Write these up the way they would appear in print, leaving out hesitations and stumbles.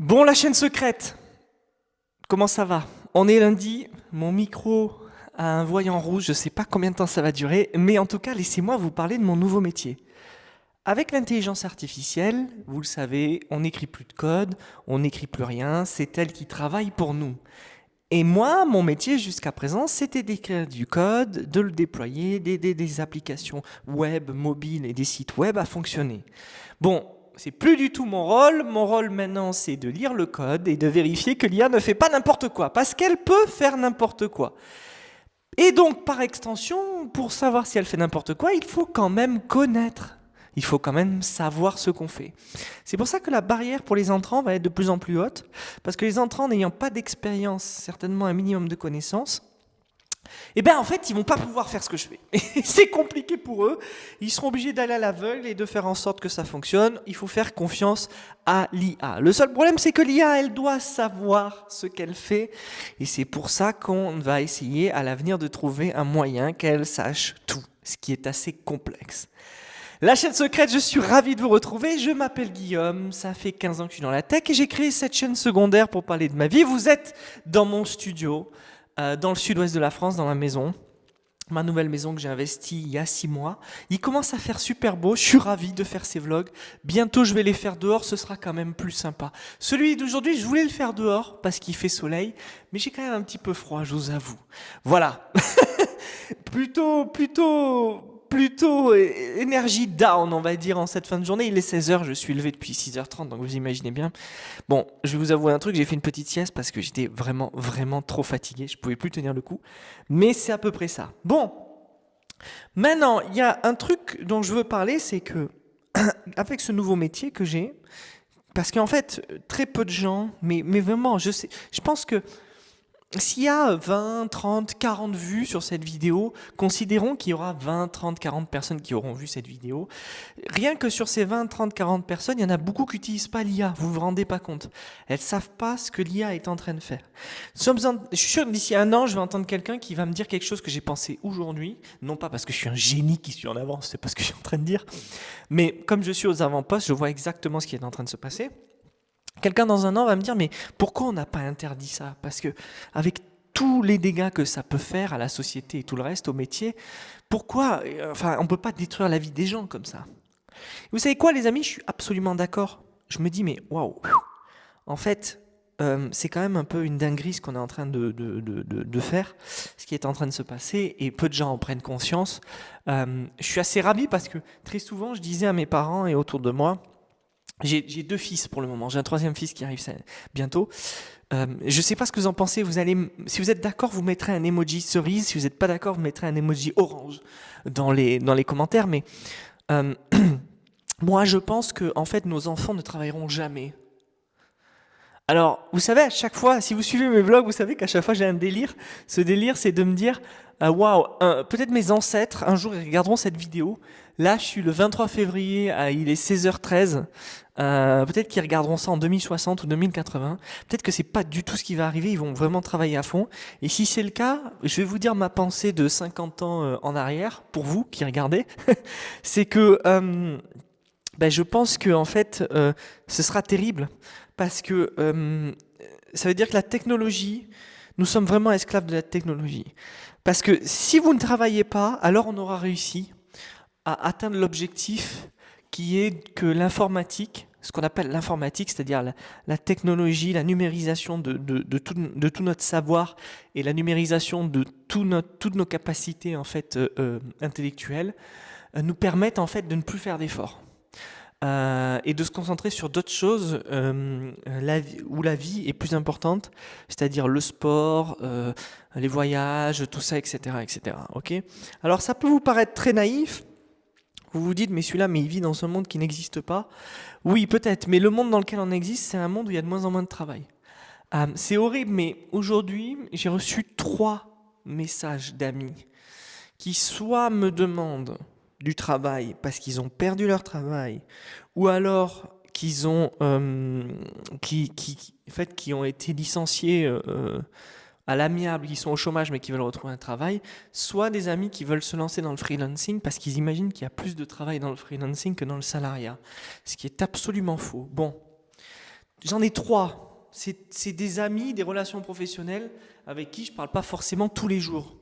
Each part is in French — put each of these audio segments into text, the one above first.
Bon, la chaîne secrète, comment ça va? On est lundi, mon micro a un voyant rouge, je sais pas combien de temps ça va durer, mais en tout cas, laissez-moi vous parler de mon nouveau métier. Avec l'intelligence artificielle, vous le savez, on n'écrit plus de code, on n'écrit plus rien, c'est elle qui travaille pour nous. Et moi, mon métier jusqu'à présent, c'était d'écrire du code, de le déployer, d'aider des applications web, mobiles et des sites web à fonctionner. Bon, c'est plus du tout mon rôle. Mon rôle maintenant, c'est de lire le code et de vérifier que l'IA ne fait pas n'importe quoi, parce qu'elle peut faire n'importe quoi. Et donc, par extension, pour savoir si elle fait n'importe quoi, il faut quand même connaître. Il faut quand même savoir ce qu'on fait. C'est pour ça que la barrière pour les entrants va être de plus en plus haute, parce que les entrants n'ayant pas d'expérience, certainement un minimum de connaissances, eh bien en fait, ils vont pas pouvoir faire ce que je fais. Et c'est compliqué pour eux. Ils seront obligés d'aller à l'aveugle et de faire en sorte que ça fonctionne. Il faut faire confiance à l'IA. Le seul problème, c'est que l'IA, elle doit savoir ce qu'elle fait. Et c'est pour ça qu'on va essayer à l'avenir de trouver un moyen qu'elle sache tout, ce qui est assez complexe. La chaîne secrète, je suis ravi de vous retrouver. Je m'appelle Guillaume, ça fait 15 ans que je suis dans la tech et j'ai créé cette chaîne secondaire pour parler de ma vie. Vous êtes dans mon studio, dans le sud-ouest de la France, dans ma maison. Ma nouvelle maison que j'ai investie il y a 6 mois. Il commence à faire super beau, je suis ravi de faire ces vlogs. Bientôt je vais les faire dehors, ce sera quand même plus sympa. Celui d'aujourd'hui, je voulais le faire dehors parce qu'il fait soleil, mais j'ai quand même un petit peu froid, je vous avoue. Voilà. Plutôt énergie down, on va dire, en cette fin de journée. Il est 16h, je suis levé depuis 6h30, donc vous imaginez bien. Bon, je vais vous avouer un truc, j'ai fait une petite sieste parce que j'étais vraiment trop fatigué, je pouvais plus tenir le coup. Mais c'est à peu près ça. Bon, maintenant, il y a un truc dont je veux parler, c'est que avec ce nouveau métier que j'ai, parce qu'en fait, très peu de gens, mais vraiment, je pense que s'il y a 20, 30, 40 vues sur cette vidéo, considérons qu'il y aura 20, 30, 40 personnes qui auront vu cette vidéo. Rien que sur ces 20, 30, 40 personnes, il y en a beaucoup qui n'utilisent pas l'IA, vous vous rendez pas compte. Elles ne savent pas ce que l'IA est en train de faire. Je suis sûr que d'ici un an, je vais entendre quelqu'un qui va me dire quelque chose que j'ai pensé aujourd'hui, non pas parce que je suis un génie qui suis en avance, c'est pas ce que je suis en train de dire, mais comme je suis aux avant-postes, je vois exactement ce qui est en train de se passer. Quelqu'un dans un an va me dire, mais pourquoi on n'a pas interdit ça? Parce que avec tous les dégâts que ça peut faire à la société et tout le reste, au métier, pourquoi, enfin, on ne peut pas détruire la vie des gens comme ça. Vous savez quoi, les amis, je suis absolument d'accord. Je me dis, mais waouh, en fait, c'est quand même un peu une dinguerie ce qu'on est en train de faire, ce qui est en train de se passer, et peu de gens en prennent conscience. Je suis assez ravi parce que très souvent, je disais à mes parents et autour de moi, j'ai 2 fils pour le moment, j'ai un 3e fils qui arrive bientôt. Je ne sais pas ce que vous en pensez, si vous êtes d'accord, vous mettrez un emoji cerise, si vous n'êtes pas d'accord, vous mettrez un emoji orange dans les commentaires, mais euh, moi je pense que en fait nos enfants ne travailleront jamais. Alors, vous savez, à chaque fois, si vous suivez mes vlogs, vous savez qu'à chaque fois j'ai un délire. Ce délire, c'est de me dire, waouh, peut-être mes ancêtres, un jour, ils regarderont cette vidéo. Là, je suis le 23 février, il est 16h13. Peut-être qu'ils regarderont ça en 2060 ou 2080. Peut-être que c'est pas du tout ce qui va arriver, ils vont vraiment travailler à fond. Et si c'est le cas, je vais vous dire ma pensée de 50 ans en arrière, pour vous qui regardez. C'est que ben, je pense que en fait, ce sera terrible parce que ça veut dire que la technologie, nous sommes vraiment esclaves de la technologie. Parce que si vous ne travaillez pas, alors on aura réussi à atteindre l'objectif qui est que l'informatique, ce qu'on appelle l'informatique, c'est-à-dire la technologie, la numérisation de tout notre savoir et la numérisation de toutes nos capacités en fait intellectuelles, nous permettent en fait de ne plus faire d'efforts. Et de se concentrer sur d'autres choses où la vie est plus importante, c'est-à-dire le sport, les voyages, tout ça, etc., etc. Ok. Alors ça peut vous paraître très naïf. Vous vous dites, mais celui-là, mais il vit dans un monde qui n'existe pas. Oui, peut-être, mais le monde dans lequel on existe, c'est un monde où il y a de moins en moins de travail. C'est horrible, mais aujourd'hui, j'ai reçu 3 messages d'amis qui soit me demandent du travail parce qu'ils ont perdu leur travail, ou alors qu'ils ont, en fait, qui ont été licenciés à l'amiable, qui sont au chômage mais qui veulent retrouver un travail, soit des amis qui veulent se lancer dans le freelancing parce qu'ils imaginent qu'il y a plus de travail dans le freelancing que dans le salariat, ce qui est absolument faux. Bon, J'en ai 3. C'est des amis, des relations professionnelles avec qui je ne parle pas forcément tous les jours.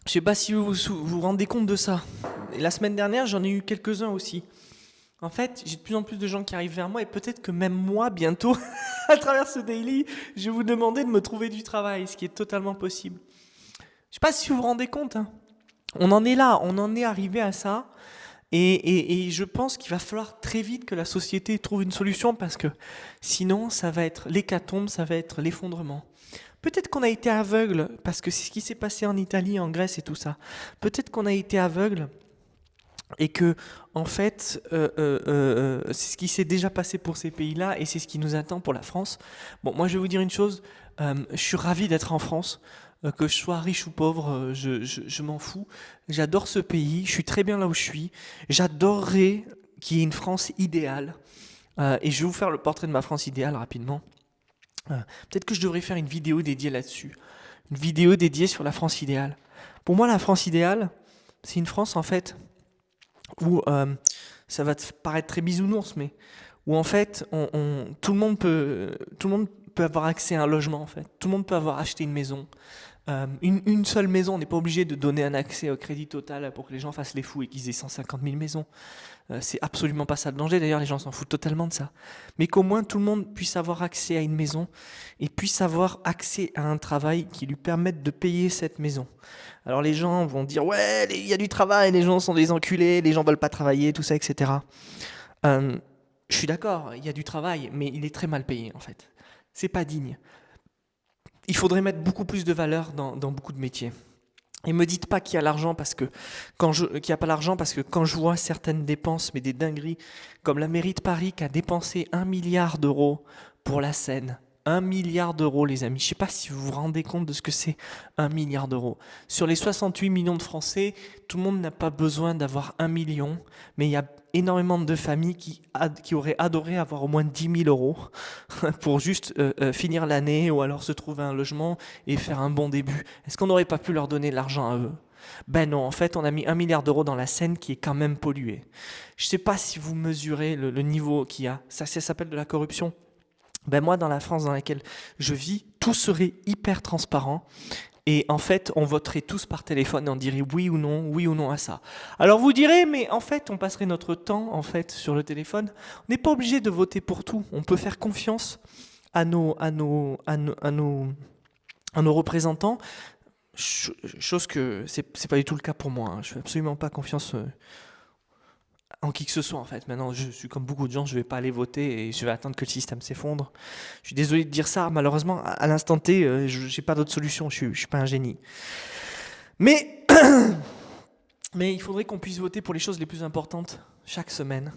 Je ne sais pas si vous rendez compte de ça. Et la semaine dernière, j'en ai eu quelques-uns aussi. En fait, j'ai de plus en plus de gens qui arrivent vers moi et peut-être que même moi, bientôt, à travers ce daily, je vais vous demander de me trouver du travail, ce qui est totalement possible. Je ne sais pas si vous vous rendez compte, hein. On en est là, on en est arrivé à ça. Et je pense qu'il va falloir très vite que la société trouve une solution parce que sinon, ça va être l'hécatombe, ça va être l'effondrement. Peut-être qu'on a été aveugle parce que c'est ce qui s'est passé en Italie, en Grèce et tout ça. Peut-être qu'on a été aveugle et que, en fait, c'est ce qui s'est déjà passé pour ces pays-là et c'est ce qui nous attend pour la France. Bon, moi, je vais vous dire une chose, je suis ravi d'être en France. Que je sois riche ou pauvre, je m'en fous. J'adore ce pays, je suis très bien là où je suis. J'adorerais qu'il y ait une France idéale. Et je vais vous faire le portrait de ma France idéale rapidement. Peut-être que je devrais faire une vidéo dédiée là-dessus. Une vidéo dédiée sur la France idéale. Pour moi, la France idéale, c'est une France en fait où ça va te paraître très bisounours, mais où en fait tout le monde peut avoir accès à un logement en fait. Tout le monde peut avoir acheté une maison. Une seule maison, on n'est pas obligé de donner un accès au crédit total pour que les gens fassent les fous et qu'ils aient 150 000 maisons. C'est absolument pas ça le danger, d'ailleurs les gens s'en foutent totalement de ça. Mais qu'au moins tout le monde puisse avoir accès à une maison et puisse avoir accès à un travail qui lui permette de payer cette maison. Alors les gens vont dire ouais, il y a du travail, les gens sont des enculés, les gens veulent pas travailler, tout ça, etc. Je suis d'accord, il y a du travail, mais il est très mal payé en fait. C'est pas digne. Il faudrait mettre beaucoup plus de valeur dans beaucoup de métiers. Et me dites pas qu'il y a l'argent parce que qu'il y a pas l'argent parce que quand je vois certaines dépenses, mais des dingueries, comme la mairie de Paris qui a dépensé 1 milliard d'euros pour la Seine. 1 milliard d'euros, les amis. Je sais pas si vous vous rendez compte de ce que c'est 1 milliard d'euros. Sur les 68 millions de Français, tout le monde n'a pas besoin d'avoir 1 million, mais il y a énormément de familles qui auraient adoré avoir au moins 10 000 euros pour juste finir l'année ou alors se trouver un logement et faire un bon début. Est-ce qu'on n'aurait pas pu leur donner de l'argent à eux? Ben non, en fait, on a mis 1 milliard d'euros dans la Seine qui est quand même polluée. Je ne sais pas si vous mesurez le niveau qu'il y a. Ça s'appelle de la corruption. Ben moi, dans la France dans laquelle je vis, tout serait hyper transparent. Et en fait, on voterait tous par téléphone et on dirait oui ou non à ça. Alors vous direz, mais en fait, on passerait notre temps en fait sur le téléphone. On n'est pas obligé de voter pour tout. On peut faire confiance à nos représentants. Chose que c'est pas du tout le cas pour moi, hein. Je fais absolument pas confiance en qui que ce soit en fait. Maintenant, je suis comme beaucoup de gens, je vais pas aller voter et je vais attendre que le système s'effondre. Je suis désolé de dire ça, malheureusement, à l'instant T, j'ai pas d'autre solution, je suis pas un génie. Mais, mais il faudrait qu'on puisse voter pour les choses les plus importantes chaque semaine.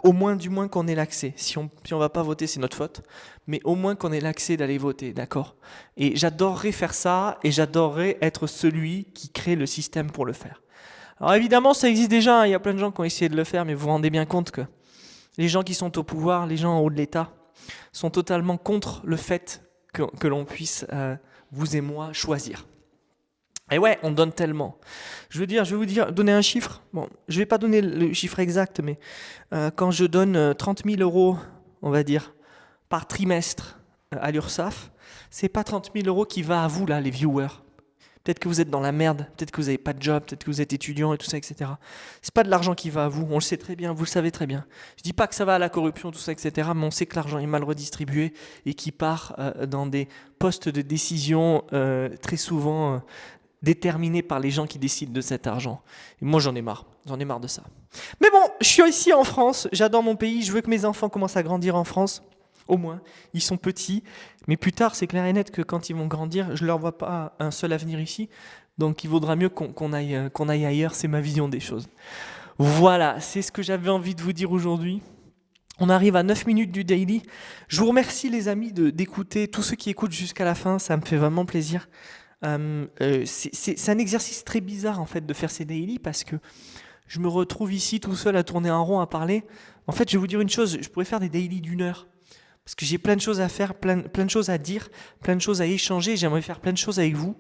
Au moins, du moins qu'on ait l'accès. Si on va pas voter, c'est notre faute. Mais au moins qu'on ait l'accès d'aller voter, d'accord? Et j'adorerais faire ça et j'adorerais être celui qui crée le système pour le faire. Alors évidemment, ça existe déjà, hein. Il y a plein de gens qui ont essayé de le faire, mais vous vous rendez bien compte que les gens qui sont au pouvoir, les gens en haut de l'État, sont totalement contre le fait que l'on puisse, vous et moi, choisir. Et ouais, on donne tellement. Je vais vous donner un chiffre. Bon, je vais pas donner le chiffre exact, mais quand je donne 30 000 euros, on va dire, par trimestre à l'URSSAF, c'est pas 30 000 euros qui va à vous, là, les viewers. Peut-être que vous êtes dans la merde, peut-être que vous n'avez pas de job, peut-être que vous êtes étudiant et tout ça, etc. C'est pas de l'argent qui va à vous, on le sait très bien, vous le savez très bien. Je dis pas que ça va à la corruption, tout ça, etc. Mais on sait que l'argent est mal redistribué et qui part dans des postes de décision très souvent déterminés par les gens qui décident de cet argent. Et moi j'en ai marre de ça. Mais bon, je suis ici en France, j'adore mon pays, je veux que mes enfants commencent à grandir en France. Au moins, ils sont petits, mais plus tard, c'est clair et net que quand ils vont grandir, je ne leur vois pas un seul avenir ici, donc il vaudra mieux qu'on aille ailleurs, c'est ma vision des choses. Voilà, c'est ce que j'avais envie de vous dire aujourd'hui. On arrive à 9 minutes du daily. Je vous remercie les amis d'écouter, tous ceux qui écoutent jusqu'à la fin, ça me fait vraiment plaisir. C'est un exercice très bizarre en fait de faire ces daily parce que je me retrouve ici tout seul à tourner en rond, à parler. En fait, je vais vous dire une chose, je pourrais faire des daily d'1 heure. Parce que j'ai plein de choses à faire, plein de choses à dire, plein de choses à échanger. J'aimerais faire plein de choses avec vous.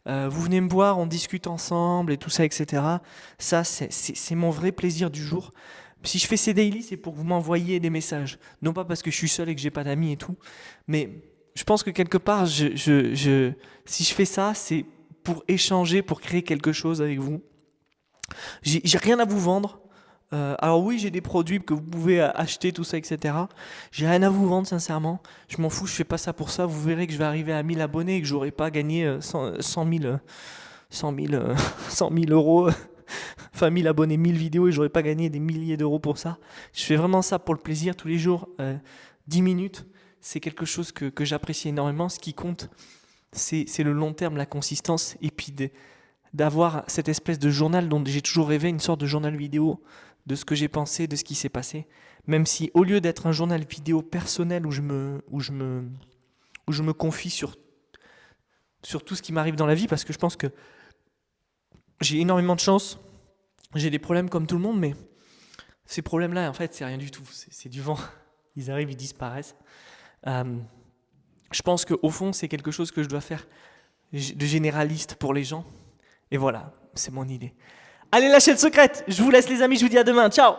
Vous venez me voir, on discute ensemble et tout ça, etc. Ça, c'est mon vrai plaisir du jour. Si je fais ces daily, c'est pour que vous m'envoyiez des messages. Non pas parce que je suis seul et que j'ai pas d'amis et tout, mais je pense que quelque part, si je fais ça, c'est pour échanger, pour créer quelque chose avec vous. J'ai rien à vous vendre. Alors oui, j'ai des produits que vous pouvez acheter, tout ça, etc. J'ai rien à vous vendre, sincèrement. Je m'en fous, je fais pas ça pour ça. Vous verrez que je vais arriver à 1000 abonnés et que j'aurai pas gagné 100 000, 100 000, 100 000 euros. Enfin, 1000 abonnés, 1000 vidéos et j'aurais pas gagné des milliers d'euros pour ça. Je fais vraiment ça pour le plaisir tous les jours. 10 minutes, c'est quelque chose que j'apprécie énormément. Ce qui compte, c'est le long terme, la consistance et puis d'avoir cette espèce de journal dont j'ai toujours rêvé, une sorte de journal vidéo de ce que j'ai pensé, de ce qui s'est passé. Même si au lieu d'être un journal vidéo personnel où je me confie sur tout ce qui m'arrive dans la vie, parce que je pense que j'ai énormément de chance, j'ai des problèmes comme tout le monde, mais ces problèmes-là, en fait, c'est rien du tout, c'est du vent. Ils arrivent, ils disparaissent. Je pense qu'au fond, c'est quelque chose que je dois faire de généraliste pour les gens. Et voilà, c'est mon idée. Allez, la chaîne secrète. Je vous laisse les amis, je vous dis à demain. Ciao!